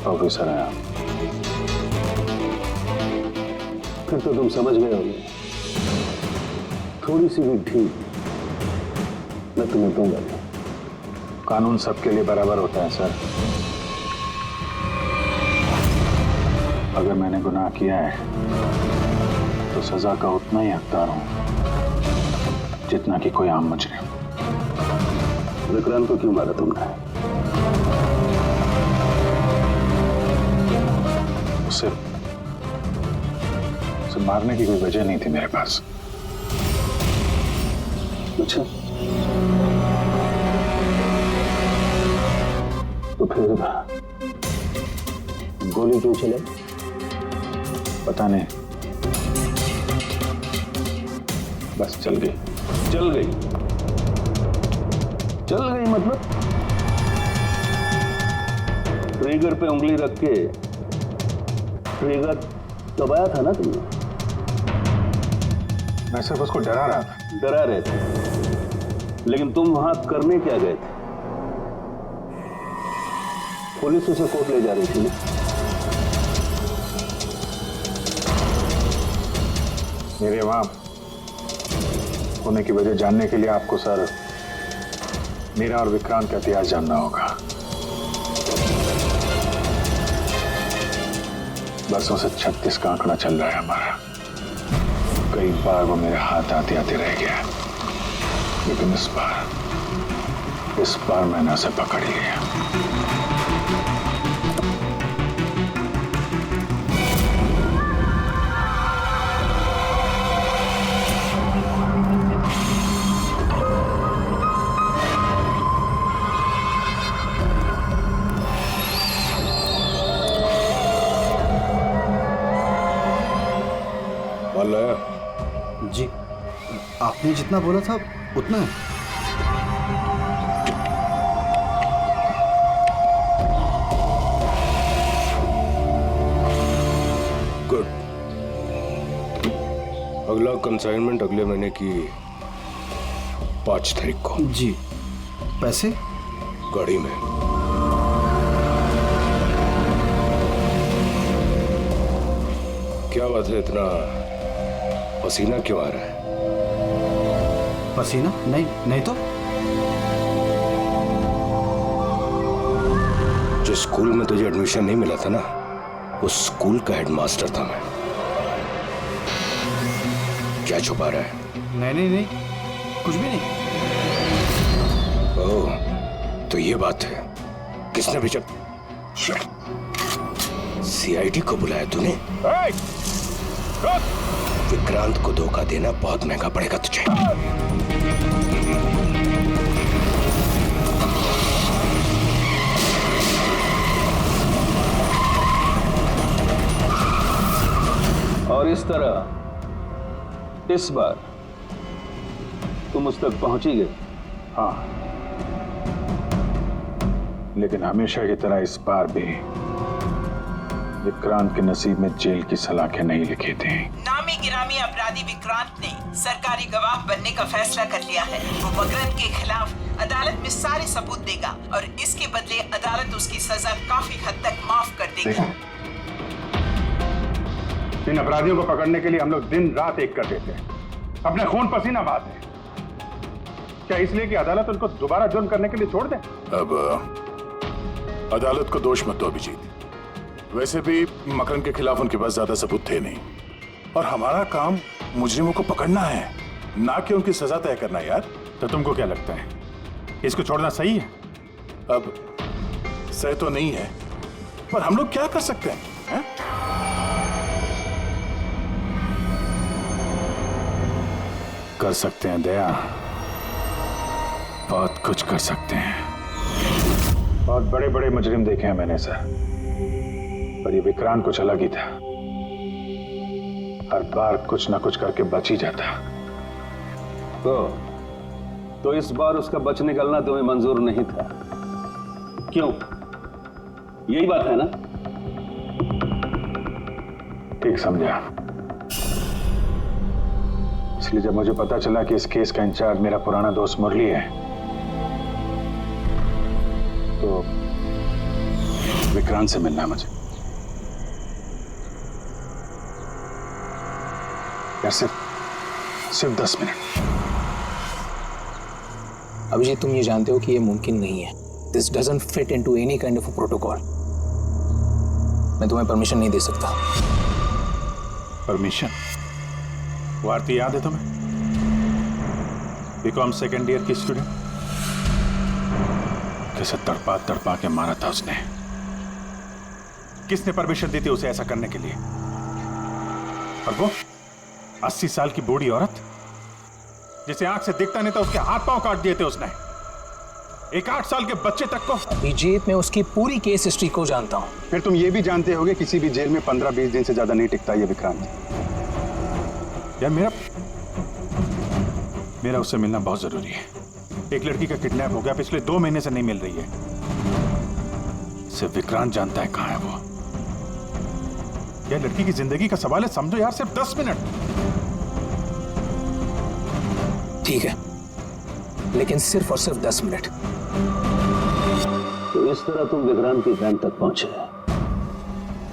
Officer हैं आप। फिर तो तुम समझ गए होगे, थोड़ी सी भी ढील मैं तुम्हें दूंगा नहीं। कानून सबके लिए बराबर होता है सर। अगर मैंने गुनाह किया है तो सजा का उतना ही हकदार हूं जितना कि कोई आम मुजरिम। विक्रांत को क्यों मारा तुमने? उसे मारने की कोई वजह नहीं थी मेरे पास। अच्छा, तो फिर गोली क्यों चले? पता नहीं, बस चल गई। चल गई? चल गई मतलब ट्रिगर पे उंगली रख के ट्रिगर दबाया था ना तुमने? मैं सिर्फ उसको डरा रहा था। डरा रहे थे, लेकिन तुम वहां करने क्या गए थे? पुलिस उसे कोर्ट ले जा रही थी। मेरे वहां होने की वजह जानने के लिए आपको सर मेरा और विक्रांत का इतिहास जानना होगा। बरसों से 36 का आंकड़ा चल रहा है हमारा। कई बार वो मेरे हाथ आते आते रह गया, लेकिन इस बार मैंने उसे पकड़ लिया। जी, आपने जितना बोला था उतना है। गुड। अगला कंसाइनमेंट अगले महीने की 5 तारीख को। जी। पैसे? गाड़ी में। क्या बात है, इतना पसीना क्यों आ रहा है? पसीना? नहीं तो। जिस स्कूल में तुझे एडमिशन नहीं मिला था ना, उस स्कूल का हेडमास्टर था मैं। क्या छुपा रहा है? नहीं, कुछ भी नहीं। ओह, तो ये बात है। किसने भेजा? सीआईडी को बुलाया तूने? विक्रांत को धोखा देना बहुत महंगा पड़ेगा तुझे। और इस तरह इस बार तुम उस तक पहुंच ही गए। हाँ, लेकिन हमेशा की तरह इस बार भी विक्रांत के नसीब में जेल की सलाखें नहीं लिखी थी। नामी गिरामी अपराधी विक्रांत ने सरकारी गवाह बनने का फैसला कर लिया है। वो मकरंद के खिलाफ अदालत में सारे सबूत देगा और इसके बदले अदालत उसकी सजा काफी हद तक माफ कर देगी। इन अपराधियों को पकड़ने के लिए हम लोग दिन रात एक कर देते हैं, अपने खून पसीना बहाते हैं। क्या इसलिए कि अदालत उनको दोबारा जुर्म करने के लिए छोड़ दे? अब अदालत को दोष मत दो अभिजीत। वैसे भी मकरंद के खिलाफ उनके पास ज्यादा सबूत थे नहीं, और हमारा काम मुजरिमों को पकड़ना है, ना कि उनकी सजा तय करना। यार, तो तुमको क्या लगता है, इसको छोड़ना सही है? अब सही तो नहीं है, पर हम लोग क्या कर सकते हैं, हैं? कर सकते हैं दया, बहुत कुछ कर सकते हैं। बहुत बड़े बड़े मुजरिम देखे हैं मैंने सर, पर ये विक्रांत कुछ अलग ही था। हर बार कुछ ना कुछ करके बच ही जाता। तो इस बार उसका बच निकलना तुम्हें मंजूर नहीं था, क्यों? यही बात है ना? ठीक समझा। इसलिए जब मुझे पता चला कि इस केस का इंचार्ज मेरा पुराना दोस्त मुरली है, तो विक्रांत से मिलना है मुझे। यार सिर्फ 10 मिनट। अभिजीत, तुम ये जानते हो कि ये मुमकिन नहीं है। This doesn't fit into any kind of protocol. मैं तुम्हें परमिशन नहीं दे सकता। परमिशन? वो आरती याद है तुम्हें? बीकॉम सेकेंड ईयर की स्टूडेंट, कैसे तड़पा तड़पा के मारा था उसने। किसने परमिशन दी थी उसे ऐसा करने के लिए? और वो 80 साल की बूढ़ी औरत जिसे आंख से दिखता नहीं था, उसके हाथ पांव काट दिए थे उसने। एक 8 साल के बच्चे तक को। अभिजीत, मैं उसकी पूरी केस हिस्ट्री को जानता हूं। फिर तुम ये भी जानते होगे किसी भी जेल में 15-20 दिन से ज्यादा नहीं टिकता ये विक्रांत। यार मेरा उससे मिलना बहुत जरूरी है। एक लड़की का किडनैप हो गया, पिछले 2 महीने से नहीं मिल रही है। सिर्फ विक्रांत जानता है कहां है वो। यह लड़की की जिंदगी का सवाल है, समझो यार, सिर्फ 10 मिनट। ठीक है, लेकिन सिर्फ और सिर्फ 10 मिनट। तो इस तरह तुम विक्रांत की कैंप तक पहुंचे,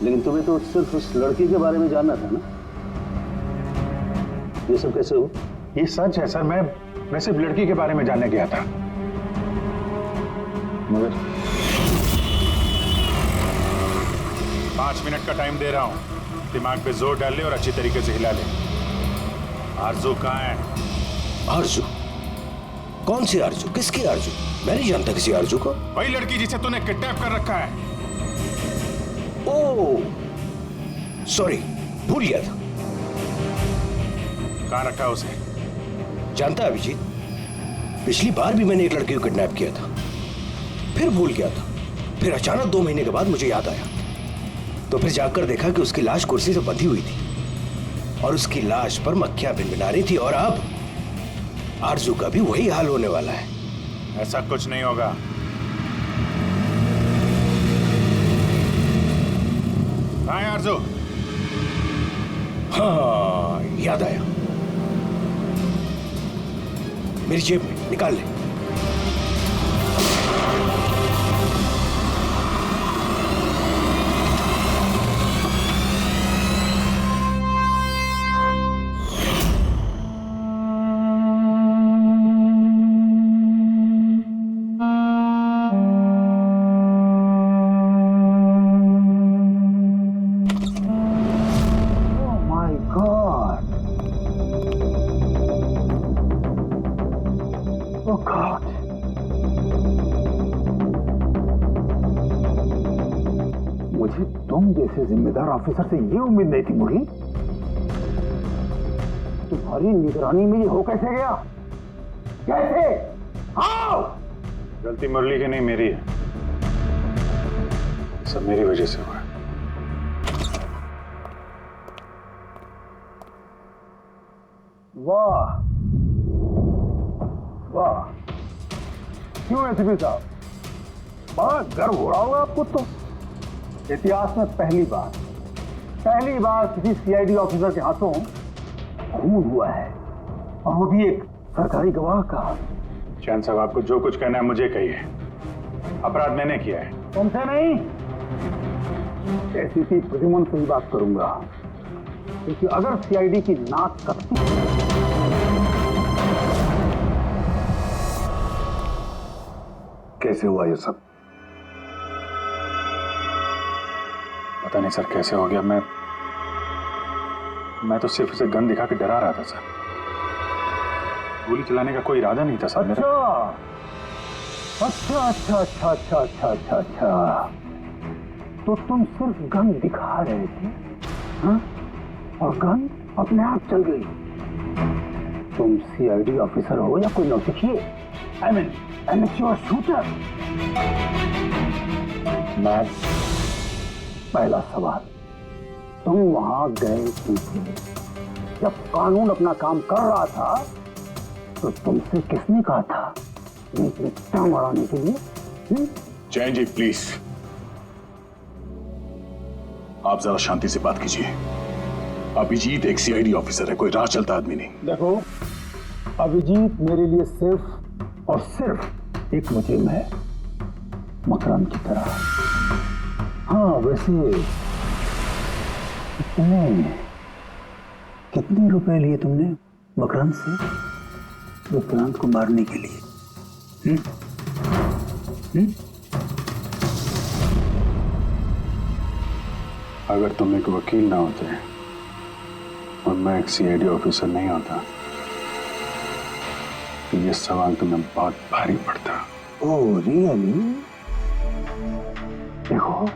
लेकिन तुम्हें तो सिर्फ उस लड़की के बारे में जानना था ना। ये सब कैसे हो? ये सच है सर, मैं सिर्फ लड़की के बारे में जानने गया था। मगर 5 मिनट का टाइम दे रहा हूं, दिमाग पे जोर डाल ले और अच्छी तरीके से हिला ले। आरजू कहां है? आरजू? कौन सी आरजू? किसकी आरजू? मैं नहीं जानता किसी आरजू को। वही लड़की जिसे तूने किडनैप कर रखा है। ओह सॉरी, भूल गया था। कहां रखा है उसे? जानता है अभिजीत, पिछली बार भी मैंने एक लड़की को किडनैप किया था, फिर भूल गया था। फिर अचानक 2 महीने के बाद मुझे याद आया, तो फिर जाकर देखा कि उसकी लाश कुर्सी से बंधी हुई थी और उसकी लाश पर मक्खियां भिनभिना रही थी। और अब आरजू का भी वही हाल होने वाला है। ऐसा कुछ नहीं होगा। कहां है आरजू? हाँ, याद आया, मेरी जेब में, निकाल ले। मुझे तुम जैसे जिम्मेदार ऑफिसर से ये उम्मीद नहीं थी मुरली। तुम्हारी निगरानी में ये हो कैसे गया? कैसे? आओ! गलती मुरली की नहीं, मेरी है। सब मेरी वजह से हुआ है। वाह वाह, क्यों एसपी साहब, बड़ा गर्व हो रहा होगा आपको। तो इतिहास में पहली बार किसी सीआईडी ऑफिसर के हाथों खून हुआ है, और वो भी एक सरकारी गवाह का। चैन साहब, आपको जो कुछ कहना है मुझे कहिए। अपराध मैंने किया है, तुमसे नहीं। एसीपी प्रद्युमन से ही बात करूंगा, क्योंकि अगर सीआईडी की नाक कटती कैसे हुआ ये सब? पता नहीं सर कैसे हो गया। मैं तो सिर्फ उसे गन दिखा के डरा रहा था सर। गोली चलाने का कोई इरादा नहीं था सर मेरा। अच्छा। तो तुम सिर्फ गन दिखा रहे थे, हाँ? और गन अपने आप चल गई। तुम सीआईडी ऑफिसर हो या कोई नौसिखिए? I mean amateur shooter. मैं पहला सवाल, तुम वहां गए क्यों थे? जब कानून अपना काम कर रहा था तो तुमसे किसने कहा था टांग अड़ाने के लिए? जैन जी प्लीज, आप जरा शांति से बात कीजिए। अभिजीत एक सीआईडी ऑफिसर है, कोई राह चलता आदमी नहीं। देखो, अभिजीत मेरे लिए सिर्फ और सिर्फ एक मुजरिम है, मकरंद की तरह। हाँ वैसे कितने रुपए लिए तुमने मकरंद से विक्रांत को मारने के लिए? अगर तुम एक वकील ना होते और मैं एक सीआईडी ऑफिसर नहीं होता तो ये सवाल तुम्हें बहुत भारी पड़ता। Oh really? देखो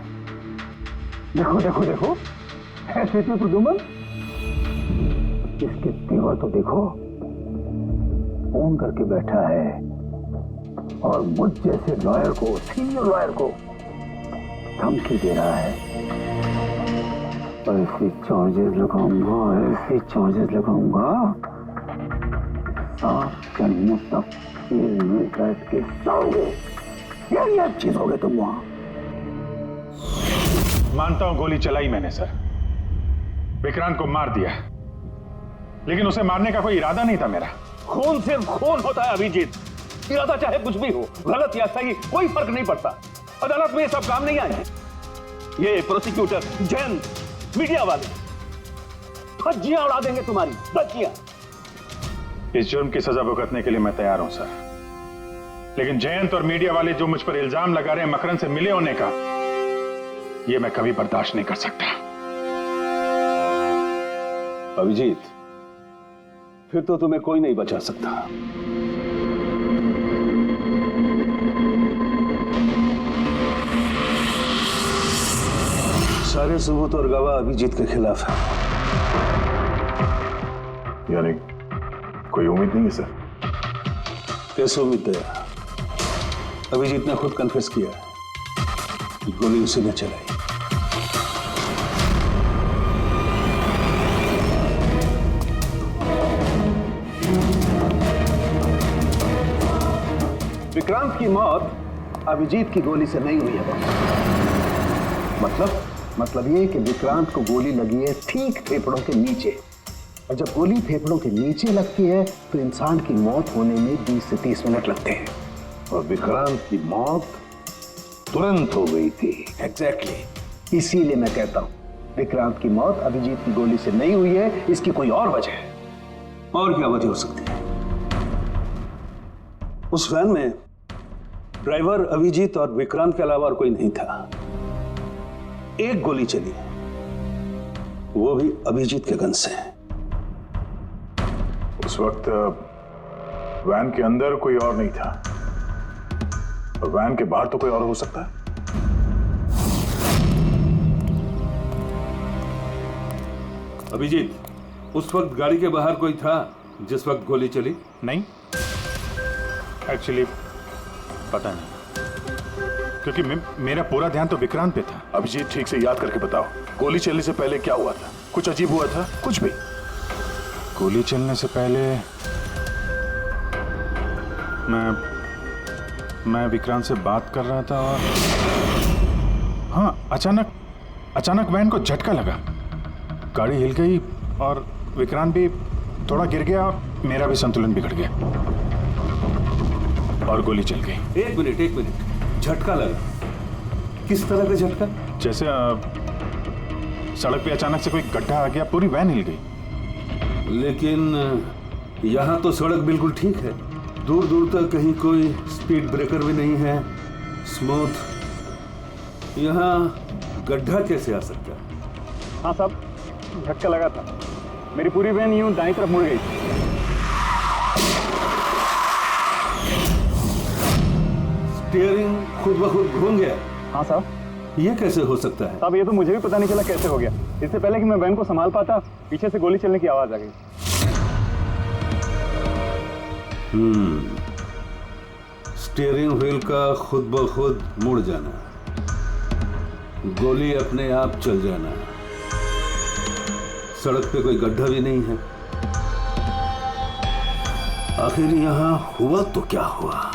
देखो देखो देखो ऐसे तो प्रदुमन, इसके तेवर तो देखो, फोन करके बैठा है और मुझ जैसे लॉयर को, सीनियर लॉयर को धमकी दे रहा है। ऐसे चार्जेस लगाऊंगा, ऐसे चार्जेस लगाऊंगा, साफ जन्मों तक जेल में बैठ के सोओगे। ये चीज हो गए तुम वहां। मानता हूं गोली चलाई मैंने सर, विक्रांत को मार दिया, लेकिन उसे मारने का कोई इरादा नहीं था मेरा। खून सिर्फ खून होता है अभिजीत, इरादा चाहे कुछ भी हो, गलत या सही कोई फर्क नहीं पड़ता। अदालत में ये सब काम नहीं आए हैं। ये प्रोसिक्यूटर, जैन, मीडिया वाले धज्जियां उड़ा देंगे तुम्हारी, धज्जियां। इस जुर्म की सजा भुगतने के लिए मैं तैयार हूं सर, लेकिन जयंत और मीडिया वाले जो मुझ पर इल्जाम लगा रहे हैं मकरंद से मिले होने का, यह मैं कभी बर्दाश्त नहीं कर सकता। अभिजीत, फिर तो तुम्हें कोई नहीं बचा सकता। सारे सबूत और गवाह अभिजीत के खिलाफ है। यानी कोई उम्मीद नहीं है सर? कैसे उम्मीद है? अभिजीत ने खुद कन्फेस किया है कि गोली उसी ने चलाई। विक्रांत की मौत अभिजीत की गोली से नहीं हुई है। मतलब ये कि विक्रांत को गोली लगी है ठीक फेफड़ों के नीचे, और जब गोली फेफड़ों के नीचे लगती है तो इंसान की मौत होने में 20 से 30 मिनट लगते हैं, और विक्रांत की मौत तुरंत हो गई थी। एग्जैक्टली, इसीलिए मैं कहता हूं विक्रांत की मौत अभिजीत की गोली से नहीं हुई है, इसकी कोई और वजह है। और क्या वजह हो सकती है? उस वैन में ड्राइवर अभिजीत और विक्रांत के अलावा और कोई नहीं था। एक गोली चली, वो भी अभिजीत के गन से। उस वक्त वैन के अंदर कोई और नहीं था, और वैन के बाहर तो कोई और हो सकता है। अभिजीत, उस वक्त गाड़ी के बाहर कोई था जिस वक्त गोली चली? नहीं, एक्चुअली पता नहीं, क्योंकि मेरा पूरा ध्यान तो विक्रांत पे था। अभिजीत, ठीक से याद करके बताओ, गोली चलने से पहले क्या हुआ था? कुछ अजीब हुआ था? कुछ भी? गोली चलने से पहले मैं विक्रांत से बात कर रहा था और हाँ, अचानक वैन को झटका लगा, गाड़ी हिल गई और विक्रांत भी थोड़ा गिर गया और मेरा भी संतुलन बिगड़ गया और गोली चल गई। एक मिनट, झटका लगा? किस तरह का झटका? जैसे सड़क पे अचानक से कोई गड्ढा आ गया, पूरी वैन हिल गई। लेकिन यहाँ तो सड़क बिल्कुल ठीक है, दूर दूर तक कहीं कोई स्पीड ब्रेकर भी नहीं है, स्मूथ। यहाँ गड्ढा कैसे आ सकता है? हाँ साहब, झटका लगा था, मेरी पूरी वैन यूं दाईं तरफ मुड़ गई। स्टीयरिंग खुद ब खुद घूम गया? हाँ साहब। ये कैसे हो सकता है? साहब, ये तो मुझे भी पता नहीं चला कैसे हो गया। इससे पहले कि मैं वैन को संभाल पाता, पीछे से गोली चलने की आवाज आ गई। स्टीयरिंग व्हील का खुद ब खुद मुड़ जाना, गोली अपने आप चल जाना, सड़क पे कोई गड्ढा भी नहीं है। आखिर यहां हुआ तो क्या हुआ?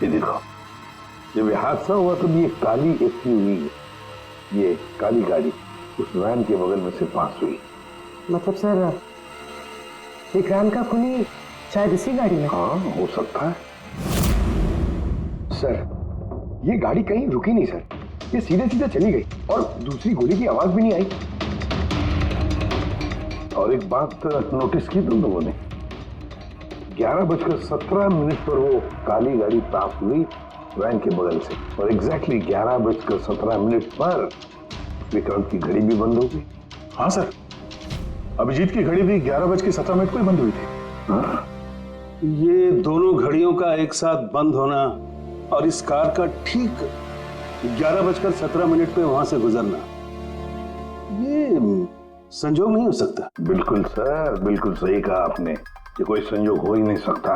ये देखो, जब ये हादसा हुआ तो ये काली एसयूवी, ये काली गाड़ी उस वैन के बगल में से पास हुई। मतलब सर विक्रांत का खूनी शायद इसी गाड़ी में। हाँ, हो सकता है। सर, ये गाड़ी कहीं रुकी नहीं सर, ये सीधे सीधे चली गई और दूसरी गोली की आवाज भी नहीं आई। और एक बात नोटिस की तुम लोगों ने, 11:17 पर वो काली गाड़ी पास हुई वैन के बगल से, और एग्जैक्टली 11:17 पर विक्रांत की घड़ी भी बंद हो गई। हाँ सर, अभिजीत की घड़ी भी 11:17 को ही बंद हुई थी। हाँ, ये दोनों घड़ियों का एक साथ बंद होना और इस कार का ठीक 11:17 पे वहां से गुजरना, ये संजोग नहीं हो सकता। बिल्कुल सर, बिल्कुल सही कहा आपने, ये कोई संयोग हो ही नहीं सकता।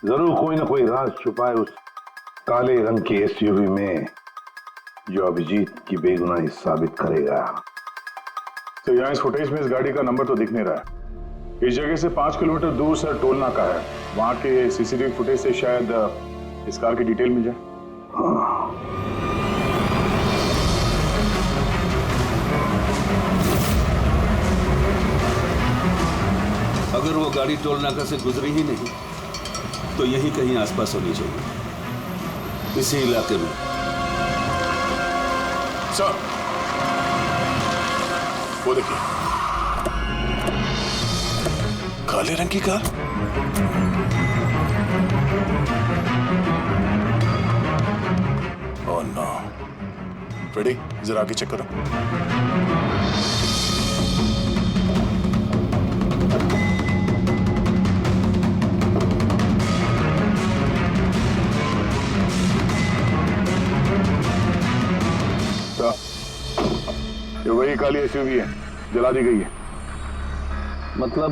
जरूर कोई ना कोई राज छुपा है उस काले रंग की एसयूवी में, जो अभिजीत की बेगुनाही साबित करेगा। तो यहाँ इस फुटेज में इस गाड़ी का नंबर तो दिख नहीं रहा है। इस जगह से 5 किलोमीटर दूर सर टोल नाका है, वहां के सीसीटीवी फुटेज से शायद इस कार की डिटेल मिल जाए। हाँ। अगर वो गाड़ी टोल नाका से गुजरी ही नहीं तो यहीं कहीं आसपास होनी चाहिए, इसी इलाके में। सर, वो देखिए, काले रंग की कार। Oh no. फ्रेडी, जरा आगे चेक करो। ये वही काली एसयूवी है, जला दी गई है। मतलब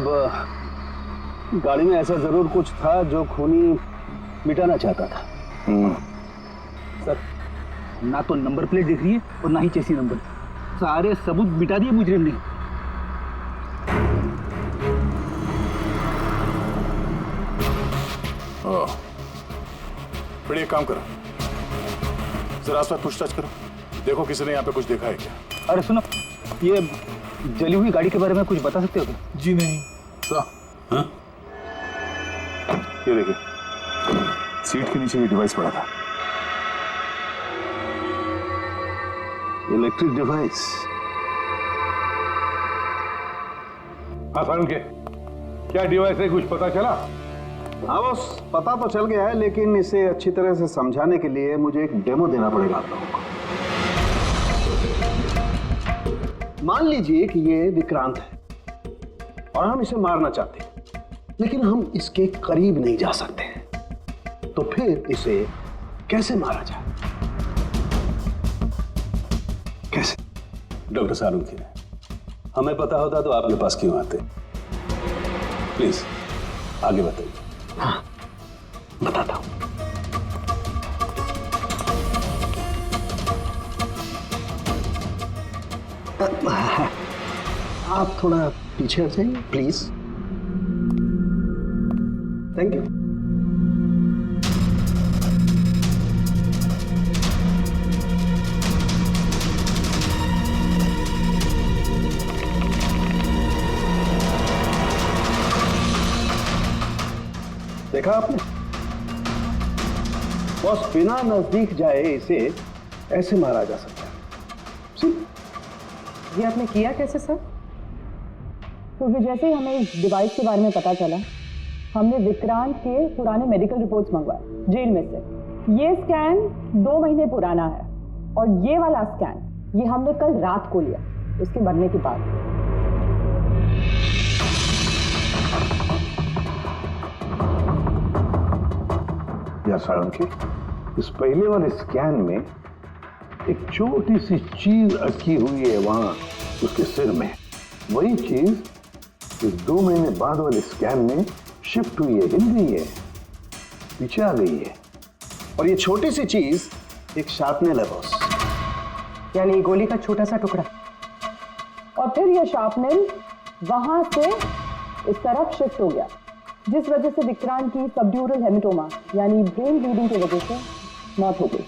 गाड़ी में ऐसा जरूर कुछ था जो खूनी मिटाना चाहता था। सर, ना तो नंबर प्लेट दिख रही है और ना ही चेसी नंबर, सारे सबूत मिटा दिए मुजरिम ने। फ्रेडी, एक काम करो, जरा आसपास पूछताछ करो, देखो किसी ने यहाँ पे कुछ देखा है क्या। अरे सुनो, ये जली हुई गाड़ी के बारे में कुछ बता सकते हो क्या? जी नहीं। हाँ? ये देखिए, सीट के नीचे ये डिवाइस पड़ा था। Electric device. हाँ सारुण के, क्या डिवाइस है, कुछ पता चला? हाँ बस, पता तो चल गया है, लेकिन इसे अच्छी तरह से समझाने के लिए मुझे एक डेमो देना पड़ेगा आप लोगों को। मान लीजिए कि ये विक्रांत है और हम इसे मारना चाहते हैं, लेकिन हम इसके करीब नहीं जा सकते हैं, तो फिर इसे कैसे मारा जाए? कैसे? डॉक्टर सालुंखे, हमें पता होता तो आपके पास क्यों आते? प्लीज आगे बताइए। हाँ, बताता हूं। आप थोड़ा पीछे हट जाइए प्लीज। Thank you. देखा आपने, बस बिना नजदीक जाए इसे ऐसे मारा जा सकता है। ये आपने किया कैसे सर? क्योंकि जैसे ही हमें इस डिवाइस के बारे में पता चला, हमने विक्रांत के पुराने मेडिकल रिपोर्ट्स मंगवाए जेल में से। ये स्कैन 2 महीने पुराना है और ये वाला स्कैन ये हमने कल रात को लिया, उसके मरने के बाद। या सारुण, इस पहले वाले स्कैन में एक छोटी सी चीज अटकी हुई है वहां उसके सिर में। वही चीज इस 2 महीने बाद वाले स्कैन में शिफ्ट हुई है, हिल गई है, पीछे आ गई है। और ये छोटी सी चीज एक शार्पनेल है बॉस, यानी गोली का छोटा सा टुकड़ा। और फिर ये शार्पनेल वहां से इस तरफ शिफ्ट हो गया जिस वजह से विक्रांत की सबड्यूरल हेमेटोमा यानी ब्रेन ब्लीडिंग की वजह से मौत हो गई।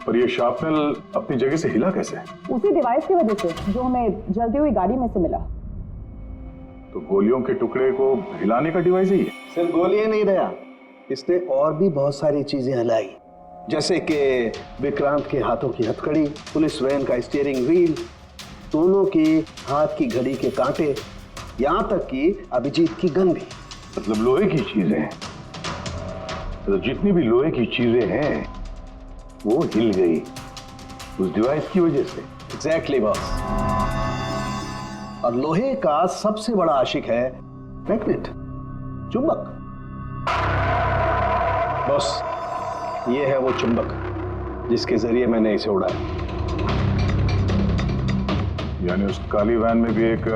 पर ये शार्पनल अपनी जगह से हिला कैसे? उसी डिवाइस की वजह से जो हमें जलती हुई गाड़ी में से मिला। तो गोलियों के टुकड़े को हिलाने का डिवाइस ही है? सिर्फ गोलियां नहीं रहा, इसने और भी बहुत सारी चीजें हिलाई, जैसे कि विक्रांत के हाथों की हथकड़ी, पुलिस वैन का स्टीयरिंग व्हील, दोनों के हाथ की घड़ी के कांटे, यहाँ तक कि अभिजीत की गन भी। मतलब लोहे की चीजें, तो जितनी भी लोहे की चीजें हैं वो हिल गई उस डिवाइस की वजह से। Exactly boss. और लोहे का सबसे बड़ा आशिक है मैग्नेट, चुंबक। बॉस, ये है वो चुंबक जिसके जरिए मैंने इसे उड़ाया। यानी उस काली वैन में भी एक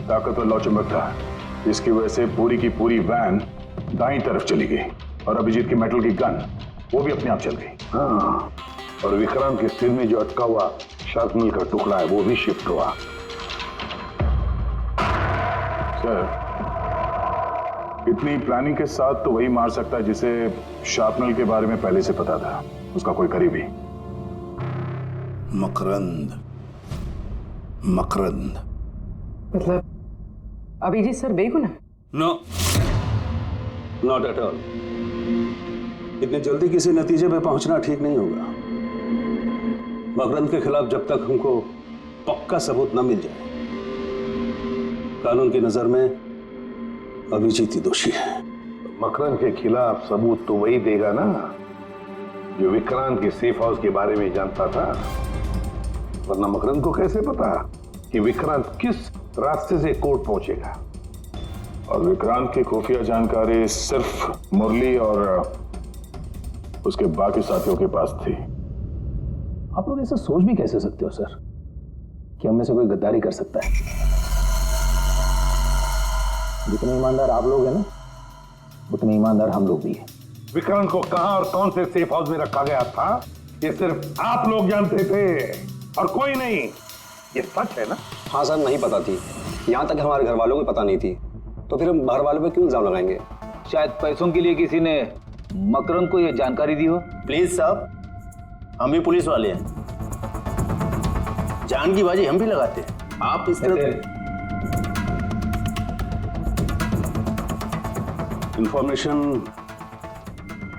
ताकतवर लौ चुंबक था, जिसकी वजह से पूरी की पूरी वैन दाईं तरफ चली गई और अभिजीत की मेटल की गन वो भी अपने आप चल गई। हाँ, और विक्रांत के सिर में जो अटका हुआ शार्पनल का टुकड़ा है वो भी शिफ्ट हुआ। सर, इतनी प्लानिंग के साथ तो वही मार सकता है जिसे शार्पनल के बारे में पहले से पता था, उसका कोई करीबी। मकरंद, मकरंद। मतलब अभिजीत सर बेगुनाह? No, not at all. इतने जल्दी किसी नतीजे पे पहुंचना ठीक नहीं होगा। मकरंद के खिलाफ जब तक हमको पक्का सबूत न मिल जाए, कानून की नजर में अभिजीत ही दोषी है। मकरंद के खिलाफ सबूत तो वही देगा ना जो विक्रांत के सेफ हाउस के बारे में जानता था, वरना मकरंद को कैसे पता कि विक्रांत किस रास्ते से कोर्ट पहुंचेगा। और विक्रांत की खुफिया जानकारी सिर्फ मुरली और उसके बाकी साथियों के पास थी। आप लोग ऐसा सोच भी कैसे सकते हो सर कि हम में से कोई गद्दारी कर सकता है? जितने ईमानदार आप लोग हैं ना, उतने ईमानदार हम लोग भी हैं। विक्रांत को कहां और कौन से सेफ हाउस में रखा गया था ये सिर्फ आप लोग जानते थे और कोई नहीं। ये सच है ना? हाँ सर, नहीं पता थी। यहाँ तक हमारे घर वालों को पता नहीं थी, तो फिर हम बाहर वालों पे क्यों इल्जाम लगाएंगे? शायद पैसों के लिए किसी ने मकरंद को यह जानकारी दी हो। प्लीज साहब, हम भी पुलिस वाले हैं, जान की बाजी हम भी लगाते हैं। आप इस तरह इंफॉर्मेशन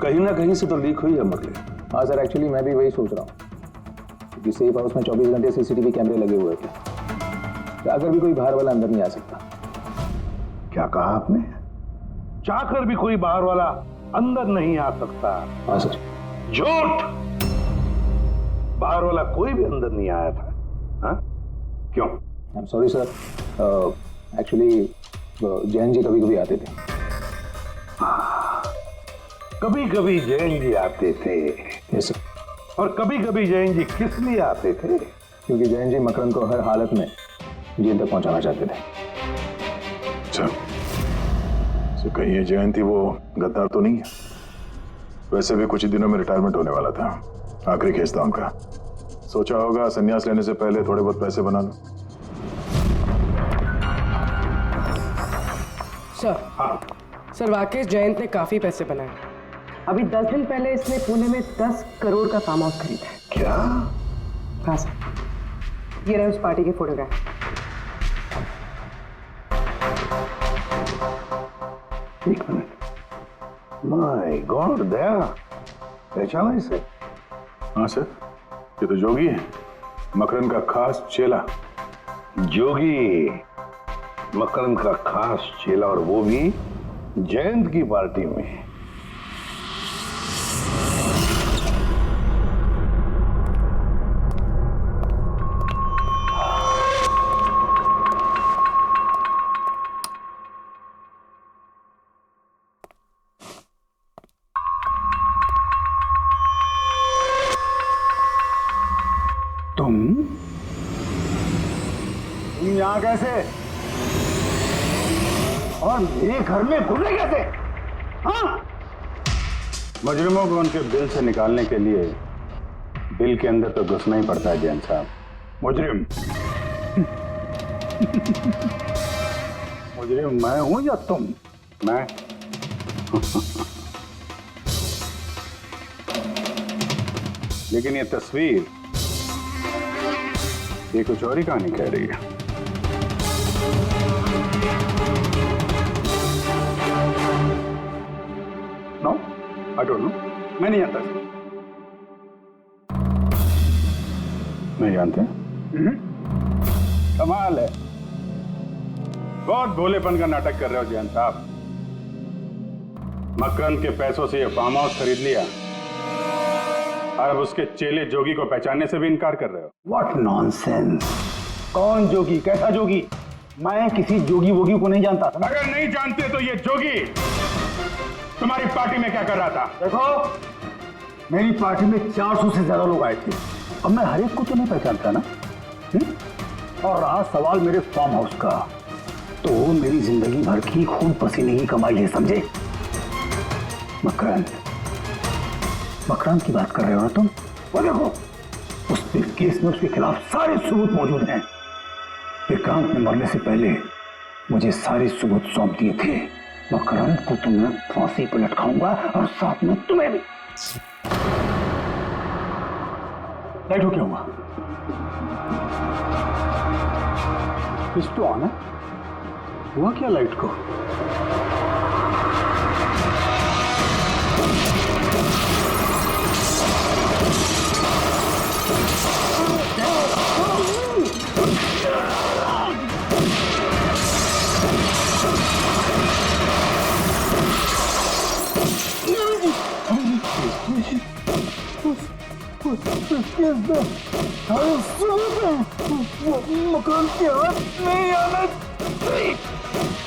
कहीं ना कहीं से तो लीक हुई है मुरली। हाँ सर, एक्चुअली मैं भी वही सोच रहा हूँ, क्योंकि सेफ हाउस में 24 घंटे सीसीटीवी कैमरे लगे हुए थे, तो अगर भी कोई बाहर वाला अंदर नहीं आ सकता। क्या कहा आपने? चाहकर भी कोई बाहर वाला अंदर नहीं आ सकता? हाँ सर। झूठ! बाहर वाला कोई भी अंदर नहीं आया था। हाँ? क्यों? I am sorry sir, actually Jain ji कभी कभी आते थे। कभी कभी जैन जी आते थे? Yes sir. और कभी कभी जैन जी किस लिए आते थे? क्योंकि जैन जी मकरंद को हर हालत में जेल तक पहुंचाना चाहते थे। अच्छा, तो कहीं ये जयंती वो गद्दार तो नहीं है? वैसे भी कुछ ही दिनों में रिटायरमेंट होने वाला था, आखिरी केस था उनका। सोचा होगा संन्यास लेने से पहले थोड़े बहुत पैसे बना लो। सर, हाँ सर वाकई जयंत ने काफी पैसे बनाए। अभी 10 दिन पहले इसने पुणे में 10 करोड़ का फार्म हाउस खरीदा है। क्या? हाँ सर, ये रहे उस पार्टी के फोटोग्राफ। एक मिनट, माय गॉड, दया पहचाना इसे? हाँ सर, ये तो जोगी है, मकरंद का खास चेला। जोगी, मकरंद का खास चेला, और वो भी जयंत की पार्टी में। तुम यहाँ कैसे और मेरे घर में घुसे कैसे? हाँ? मुजरिमों को उनके बिल से निकालने के लिए बिल के अंदर तो घुसना ही पड़ता है जैन साहब। मुजरिम? मुजरिम मैं हूं या तुम? मैं लेकिन ये तस्वीर ये कुछ और ही कहानी कह रही है। नो, आई डोंट नो, मैं नहीं जानता। नहीं जानते? कमाल है, बहुत भोलेपन का नाटक कर रहे हो जयंत साहब। मकरंद के पैसों से ये फार्म हाउस खरीद लिया और अब उसके चेले जोगी को पहचानने से भी इनकार कर रहे हो। What nonsense! कौन जोगी? कैसा जोगी? मैं किसी जोगी वोगी को नहीं जानता था। अगर नहीं जानते तो ये जोगी तुम्हारी पार्टी में क्या कर रहा था? देखो, मेरी पार्टी में 400 से ज्यादा लोग आए थे। अब मैं हर एक को तो नहीं पहचानता ना। और रहा सवाल मेरे फार्म हाउस का, तो मेरी जिंदगी भर की खून पसीने की कमाई है, समझे? मकरंद की बात कर रहे हो ना तुम? वो देखो, उस केस में उसके खिलाफ सारे सबूत मौजूद हैं। विक्रांत ने मरने से पहले मुझे सारे सबूत सौंप दिए थे। मकरंद को तो मैं फांसी पर लटकाऊंगा और साथ में तुम्हें भी। लाइट हो क्या हुआ? स्विच तो ऑन है। हुआ क्या लाइट को? मकान के हाथ नहीं आना।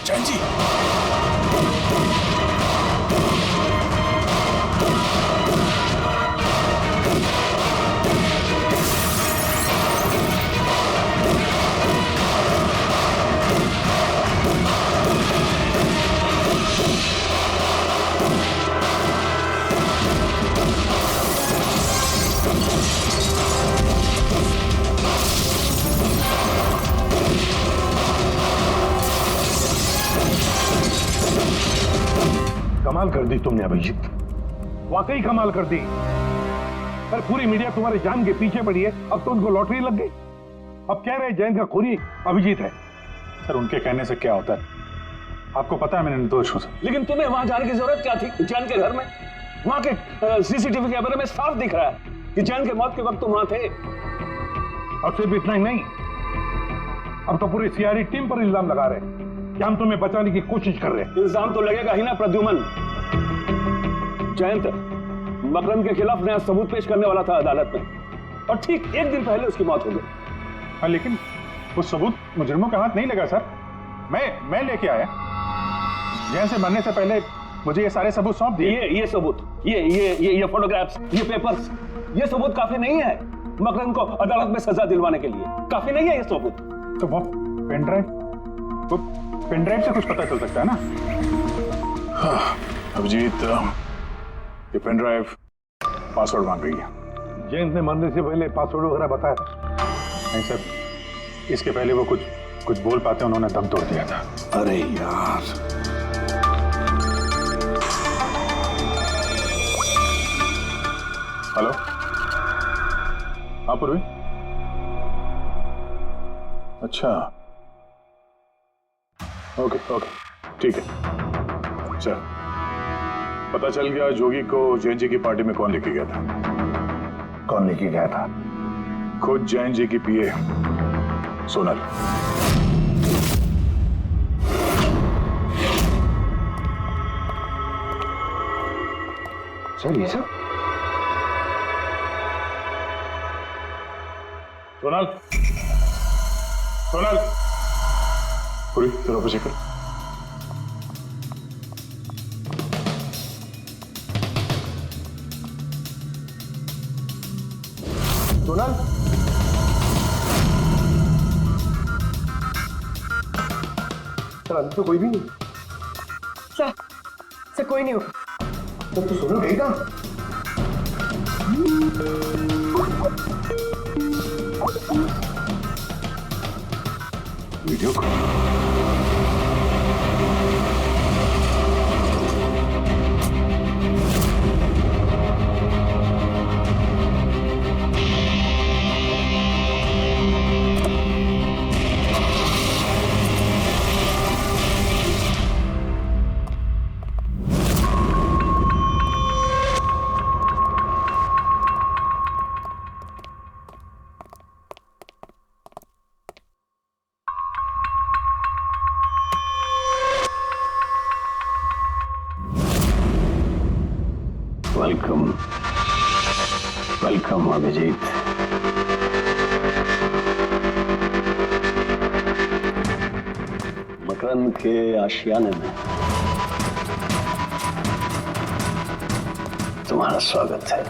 जैन जी, कमाल कर दी तुमने अभिजीत, वाकई कमाल कर दी। पर पूरी मीडिया तुम्हारे जान के पीछे पड़ी है, अब तो उनको लॉटरी लग गई। अब कह रहे जैन का खूनी अभिजीत है। सर, उनके कहने से क्या होता है? आपको पता है मैं निर्दोष हूं सर। लेकिन तुम्हें वहां जाने की जरूरत क्या थी? जैन के घर में, वहां के सीसीटीवी कैमरे में साफ दिख रहा है कि जैन के मौत के वक्त तुम वहां थे। अब सिर्फ इतना ही नहीं, अब तो पूरी सीआईडी टीम पर इल्जाम लगा रहे हैं कि हम तुम्हें बचाने की कोशिश कर रहे हैं। इल्जाम तो लगेगा ही ना प्रद्युमन। जयंत मकरंद के खिलाफ नया सबूत पेश करने वाला था अदालत में, और ठीक एक दिन पहले उसकी मौत हो गई। हाँ, लेकिन वो सबूत मुजरिमों का हाथ नहीं लगा सर। मैं लेके आया। जैन से मरने से पहले मुझे ये सारे सबूत सौंप दिए। ये सबूत, ये फोटोग्राफ्स, ये पेपर्स, ये सबूत काफी नहीं है मकरंद को अदालत में सजा दिलवाने के लिए। काफी नहीं है ये सबूत। तो वो पेनड्राइव से कुछ पता चल सकता है ना? हाँ, अभिजीत, ये पेनड्राइव पासवर्ड मांग रही है। जैन ने मरने से पहले पासवर्ड वगैरह बताया? नहीं सर, इसके पहले वो कुछ बोल पाते उन्होंने दम तोड़ दिया था। अरे यार, हेलो, हाँ पूर्वी। अच्छा, ओके, ठीक है सर। पता चल गया जोगी को जैन जी की पार्टी में कौन लेके गया था। कौन लेके गया था? खुद जैन जी की पीए सोनल। सर, ये सब सोनल पूरी तरह से कर। सोनल, सर अभी तो कोई भी नहीं। सर कोई नहीं होगा। तो सोनल गई कहाँ? Video call. Welcome welcome Abhijit. Makarand के आशियाने में तुम्हारा स्वागत है।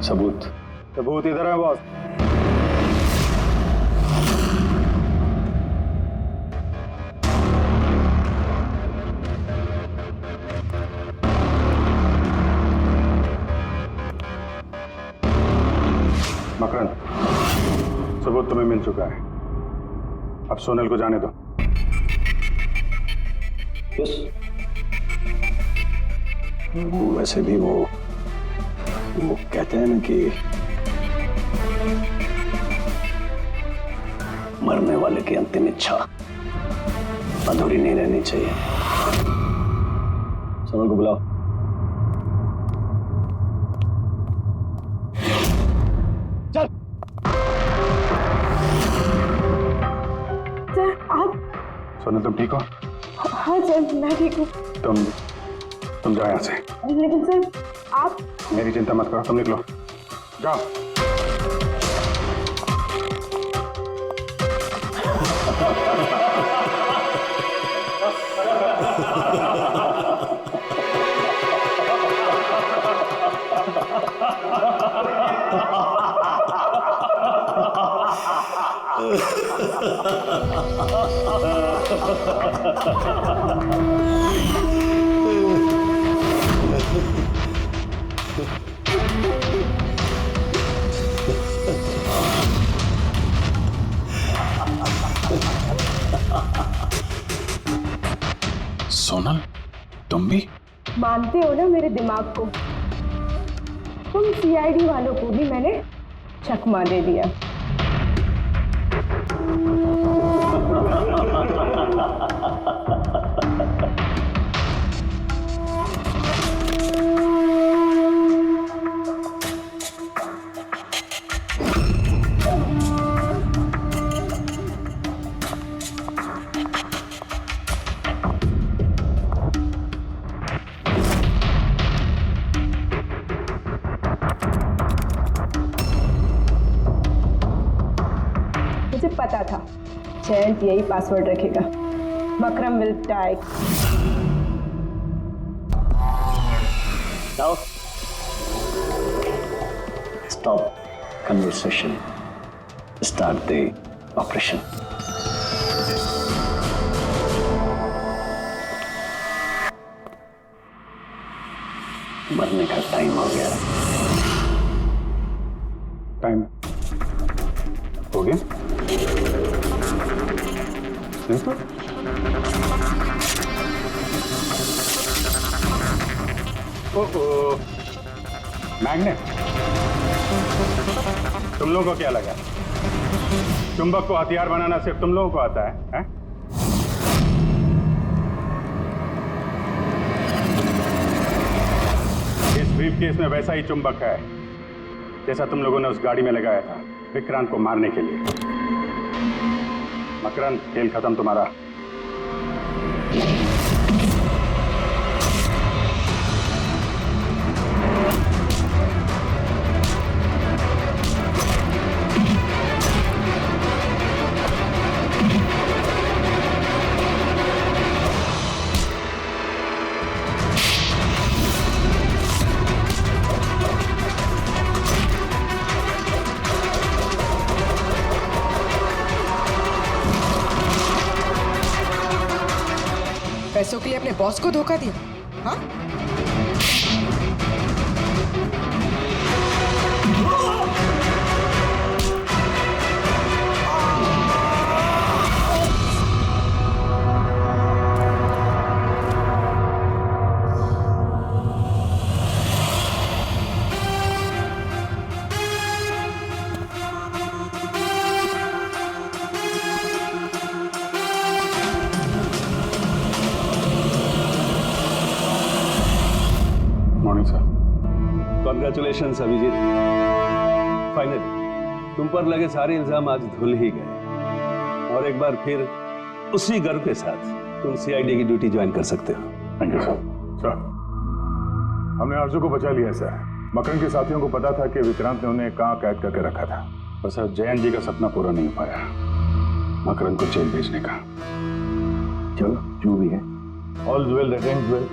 सबूत इधर है बॉस। मकरंद, सबूत तुम्हें मिल चुका है, अब सोनल को जाने दो। यस। वैसे भी वो कहते हैं ना कि मरने वाले की अंतिम इच्छा अधूरी नहीं रहनी चाहिए। सोनल को बुलाओ। चल। सर आप। सोनल तुम ठीक हो? हाँ सर मैं ठीक हूँ। तुम जाओ यहाँ से। लेकिन सर आप। मेरी चिंता मत करो, तुम निकलो, जाओ। सोनल, तुम भी मानते हो ना मेरे दिमाग को? तुम सीआईडी वालों को भी मैंने चकमा दे दिया। मुझे पता था जयंत यही पासवर्ड रखेगा। Makaram will die. Now, stop conversation. Start the operation. मरने का टाइम हो गया। टाइम हो गया? ओह, मैग्नेट। तुम लोगों को क्या लगा चुंबक को हथियार बनाना सिर्फ तुम लोगों को आता है? इस ब्रीफकेस में वैसा ही चुंबक है जैसा तुम लोगों ने उस गाड़ी में लगाया था विक्रांत को मारने के लिए। मकरंद, खेल खत्म तुम्हारा। पैसों के लिए अपने बॉस को धोखा दिया? हाँ? कॉन्ग्रेचुलेशन अभिजीत, फाइनली तुम पर लगे सारे इल्जाम आज धुल ही गए। और एक बार फिर उसी गर्व के साथ तुम सीआईडी की ड्यूटी ज्वाइन कर सकते हो। Thank you sir. हमने आरजू को बचा लिया सर। मकरन के साथियों को पता था कि विक्रांत ने उन्हें कहाँ कैद करके रखा था, पर सर जयंत जी का सपना पूरा नहीं हो पाया मकरन को जेल भेजने का। चलो जो भी है, all is well that ends well.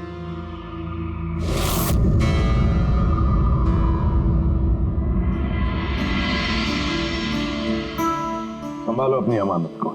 संभालो अपनी अमानत को।